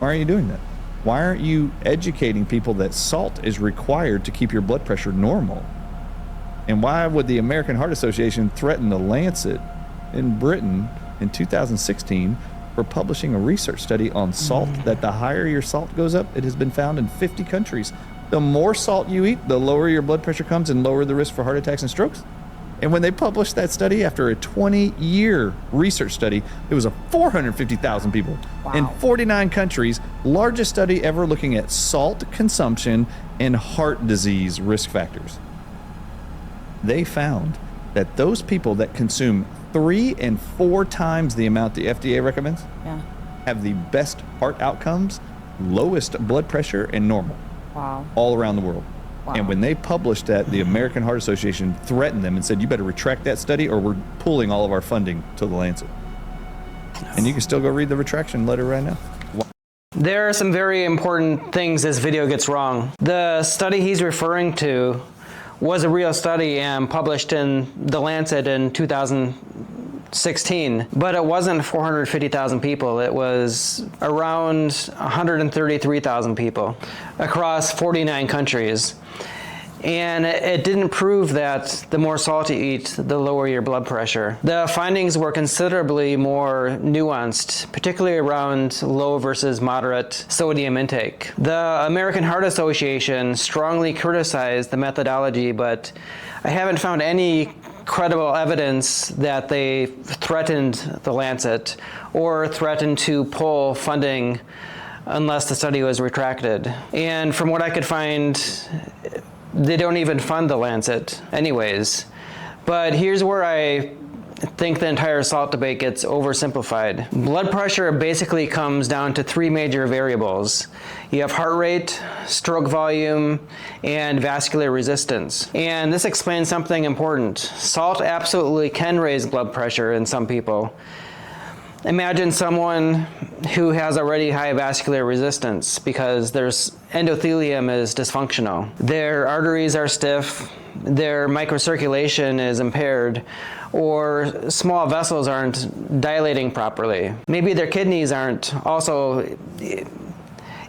Why are you doing that? Why aren't you educating people that salt is required to keep your blood pressure normal? And why would the American Heart Association threaten the Lancet in Britain in 2016 for publishing a research study on salt that the higher your salt goes up, it has been found in 50 countries. The more salt you eat, the lower your blood pressure comes and lower the risk for heart attacks and strokes. And when they published that study after a 20-year research study, it was a 450,000 people in 49 countries, largest study ever looking at salt consumption and heart disease risk factors. They found that those people that consume 3 and 4 times the amount the FDA recommends have the best heart outcomes, lowest blood pressure, and normal all around the world. And when they published that, the American Heart Association threatened them and said, you better retract that study or we're pulling all of our funding to the Lancet. And you can still go read the retraction letter right now. There are some very important things this video gets wrong. The study he's referring to was a real study and published in the Lancet in 2016, but it wasn't 450,000 people. It was around 133,000 people across 49 countries. And it didn't prove that the more salt you eat, the lower your blood pressure. The findings were considerably more nuanced, particularly around low versus moderate sodium intake. The American Heart Association strongly criticized the methodology, but I haven't found any credible evidence that they threatened the Lancet or threatened to pull funding unless the study was retracted. And from what I could find, they don't even fund the Lancet anyways. But here's where I think the entire salt debate gets oversimplified. Blood pressure basically comes down to 3 major variables. You have heart rate, stroke volume, and vascular resistance. And this explains something important. Salt absolutely can raise blood pressure in some people. Imagine someone who has already high vascular resistance because their endothelium is dysfunctional. Their arteries are stiff, their microcirculation is impaired, or small vessels aren't dilating properly. Maybe their kidneys aren't also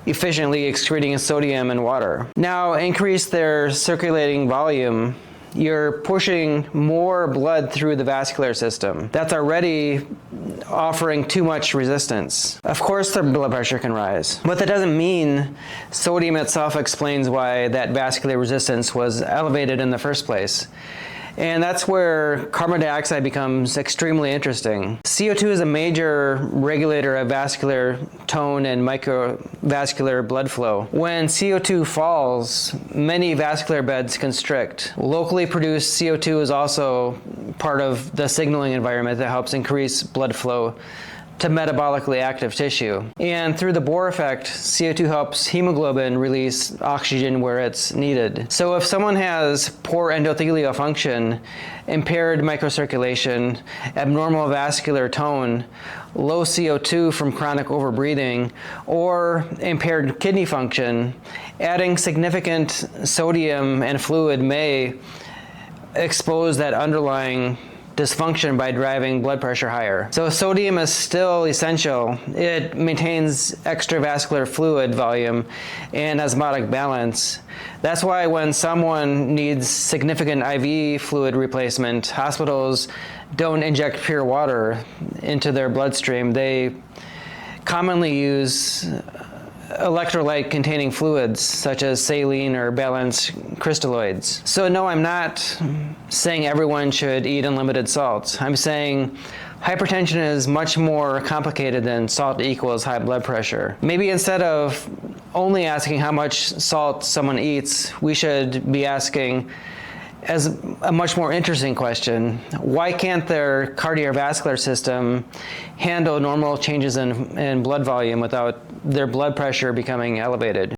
efficiently excreting sodium and water. Now increase their circulating volume, you're pushing more blood through the vascular system. That's already offering too much resistance. Of course the blood pressure can rise, but that doesn't mean sodium itself explains why that vascular resistance was elevated in the first place. And that's where carbon dioxide becomes extremely interesting. CO2 is a major regulator of vascular tone and microvascular blood flow. When CO2 falls, many vascular beds constrict. Locally produced CO2 is also part of the signaling environment that helps increase blood flow to metabolically active tissue. And through the Bohr effect, CO2 helps hemoglobin release oxygen where it's needed. So if someone has poor endothelial function, impaired microcirculation, abnormal vascular tone, low CO2 from chronic overbreathing, or impaired kidney function, adding significant sodium and fluid may expose that underlying dysfunction by driving blood pressure higher. So sodium is still essential. It maintains extravascular fluid volume and osmotic balance. That's why when someone needs significant IV fluid replacement, hospitals don't inject pure water into their bloodstream. They commonly use electrolyte containing fluids such as saline or balanced crystalloids. So no, I'm not saying everyone should eat unlimited salt. I'm saying hypertension is much more complicated than salt equals high blood pressure. Maybe instead of only asking how much salt someone eats, we should be asking, as a much more interesting question, why can't their cardiovascular system handle normal changes in blood volume without their blood pressure becoming elevated?